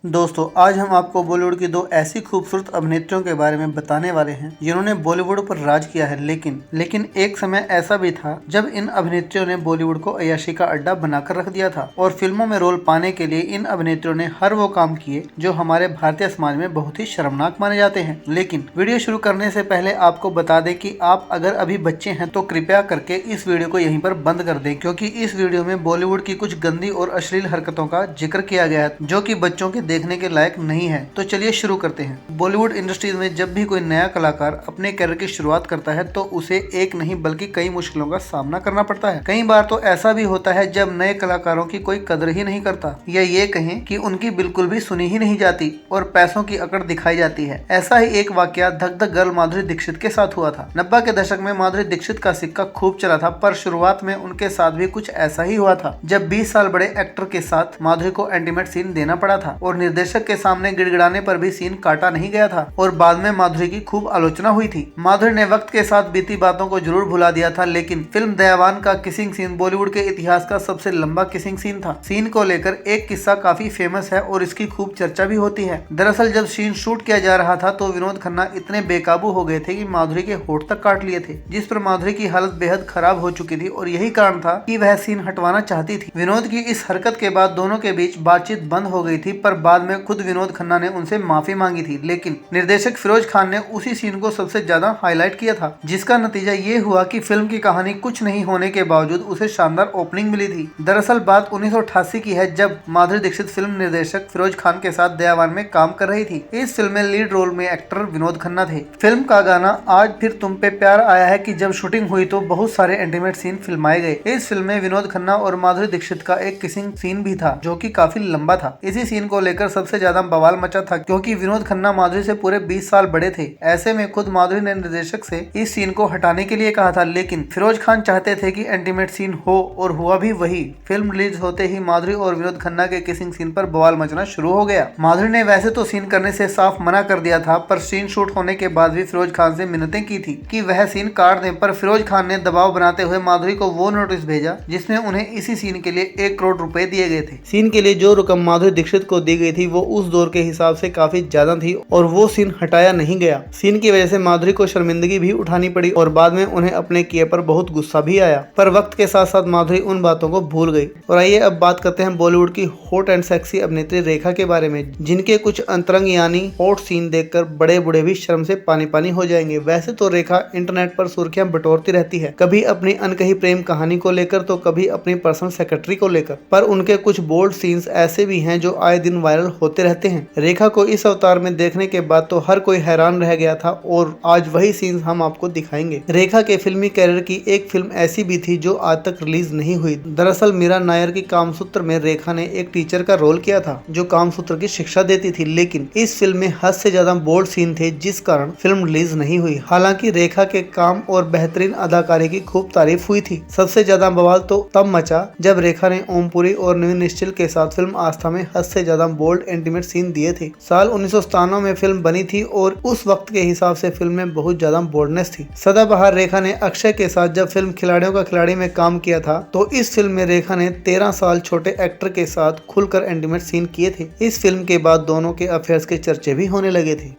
दोस्तों, आज हम आपको बॉलीवुड की दो ऐसी खूबसूरत अभिनेत्रियों के बारे में बताने वाले हैं जिन्होंने बॉलीवुड पर राज किया है। लेकिन एक समय ऐसा भी था जब इन अभिनेत्रियों ने बॉलीवुड को अय्याशी का अड्डा बनाकर रख दिया था और फिल्मों में रोल पाने के लिए इन अभिनेत्रियों ने हर वो काम किए जो हमारे भारतीय समाज में बहुत ही शर्मनाक माने जाते हैं। लेकिन वीडियो शुरू करने से पहले आपको बता दें कि आप अगर अभी बच्चे हैं तो कृपया करके इस वीडियो को यहीं पर बंद कर दें, क्योंकि इस वीडियो में बॉलीवुड की कुछ गंदी और अश्लील हरकतों का जिक्र किया गया है जो कि बच्चों के देखने के लायक नहीं है। तो चलिए शुरू करते हैं। बॉलीवुड इंडस्ट्रीज में जब भी कोई नया कलाकार अपने करियर की शुरुआत करता है तो उसे एक नहीं बल्कि कई मुश्किलों का सामना करना पड़ता है। कई बार तो ऐसा भी होता है जब नए कलाकारों की कोई कदर ही नहीं करता, या ये कहें कि उनकी बिल्कुल भी सुनी ही नहीं जाती और पैसों की अकड़ दिखाई जाती है। ऐसा ही एक वाकया धक धक गर्ल माधुरी दीक्षित के साथ हुआ था। 90 के दशक में माधुरी दीक्षित का सिक्का खूब चला था, पर शुरुआत में उनके साथ भी कुछ ऐसा ही हुआ था जब 20 साल बड़े एक्टर के साथ माधुरी को इंटीमेट सीन देना पड़ा था और निर्देशक के सामने गिड़गिड़ाने पर भी सीन काटा नहीं गया था और बाद में माधुरी की खूब आलोचना हुई थी। माधुरी ने वक्त के साथ बीती बातों को जरूर भुला दिया था, लेकिन फिल्म दयावान का किसिंग सीन बॉलीवुड के इतिहास का सबसे लंबा किसिंग सीन था। सीन को लेकर एक किस्सा काफी फेमस है और इसकी खूब चर्चा भी होती है। दरअसल जब सीन शूट किया जा रहा था तो विनोद खन्ना इतने बेकाबू हो गए थे कि माधुरी के होठ तक काट लिए थे, जिस पर माधुरी की हालत बेहद खराब हो चुकी थी और यही कारण था कि वह सीन हटवाना चाहती थी। विनोद की इस हरकत के बाद दोनों के बीच बातचीत बंद हो गई थी, पर बाद में खुद विनोद खन्ना ने उनसे माफी मांगी थी। लेकिन निर्देशक फिरोज खान ने उसी सीन को सबसे ज्यादा हाईलाइट किया था, जिसका नतीजा ये हुआ कि फिल्म की कहानी कुछ नहीं होने के बावजूद उसे शानदार ओपनिंग मिली थी। दरअसल बात 1988 की है, जब माधुरी दीक्षित फिल्म निर्देशक फिरोज खान के साथ दयावान में काम कर रही थी। इस फिल्म में लीड रोल में एक्टर विनोद खन्ना थे। फिल्म का गाना आज फिर तुम पे प्यार आया है की जब शूटिंग हुई तो बहुत सारे इंटीमेट सीन फिल्माए गए। इस फिल्म में विनोद खन्ना और माधुरी दीक्षित का एक किसिंग सीन भी था जो कि काफी लंबा था। इसी सीन को लेकर सबसे ज्यादा बवाल मचा था, क्योंकि विनोद खन्ना माधुरी से पूरे 20 साल बड़े थे। ऐसे में खुद माधुरी ने निर्देशक से इस सीन को हटाने के लिए कहा था, लेकिन फिरोज खान चाहते थे कि इंटीमेट सीन हो और हुआ भी वही। फिल्म रिलीज होते ही माधुरी और विनोद खन्ना के किसिंग सीन पर बवाल मचना शुरू हो गया। माधुरी ने वैसे तो सीन करने से साफ मना कर दिया था, पर सीन शूट होने के बाद भी फिरोज खान से मिन्नतें की थी कि वह सीन काट दें, पर फिरोज खान ने दबाव बनाते हुए माधुरी को वो नोटिस भेजा जिसमें उन्हें इसी सीन के लिए 1 करोड़ रुपए दिए गए थे। सीन के लिए जो रकम माधुरी दीक्षित को दी गई थी वो उस दौर के हिसाब से काफी ज्यादा थी और वो सीन हटाया नहीं गया। सीन की वजह से माधुरी को शर्मिंदगी भी उठानी पड़ी और बाद में उन्हें अपने किए पर बहुत गुस्सा भी आया, पर वक्त के साथ साथ माधुरी उन बातों को भूल गई। और आइए अब बात करते हैं बॉलीवुड की हॉट एंड सेक्सी अभिनेत्री रेखा के बारे में, जिनके कुछ अंतरंग यानी हॉट सीन देखकर बड़े बूढ़े भी शर्म से पानी पानी हो जाएंगे। वैसे तो रेखा इंटरनेट पर सुर्खियां बटोरती रहती है, कभी अपनी अनकही प्रेम कहानी को लेकर तो कभी अपनी पर्सनल सेक्रेटरी को लेकर, पर उनके कुछ बोल्ड सीन्स ऐसे भी हैं जो आए दिन वायरल होते रहते हैं। रेखा को इस अवतार में देखने के बाद तो हर कोई हैरान रह गया था और आज वही सीन्स हम आपको दिखाएंगे। रेखा के फिल्मी कैरियर की एक फिल्म ऐसी भी थी जो आज तक रिलीज नहीं हुई। दरअसल मीरा नायर की कामसूत्र में रेखा ने एक टीचर का रोल किया था जो कामसूत्र की शिक्षा देती थी, लेकिन इस फिल्म में हद से ज्यादा बोल्ड सीन थे जिस कारण फिल्म रिलीज नहीं हुई। हालांकि रेखा के काम और बेहतरीन अदाकारी की खूब तारीफ हुई थी। सबसे ज्यादा बवाल तो तब मचा जब रेखा ने ओमपुरी और नवीन निश्चल के साथ फिल्म आस्था में हद से ज्यादा बोल्ड इंटीमेट सीन दिए थे। साल 1997 में फिल्म बनी थी और उस वक्त के हिसाब से फिल्म में बहुत ज्यादा बोल्डनेस थी। सदाबहार रेखा ने अक्षय के साथ जब फिल्म खिलाड़ियों का खिलाड़ी में काम किया था तो इस फिल्म में रेखा ने 13 साल छोटे एक्टर के साथ खुलकर इंटीमेट सीन किए थे। इस फिल्म के बाद दोनों के अफेयर्स के चर्चे भी होने लगे थे।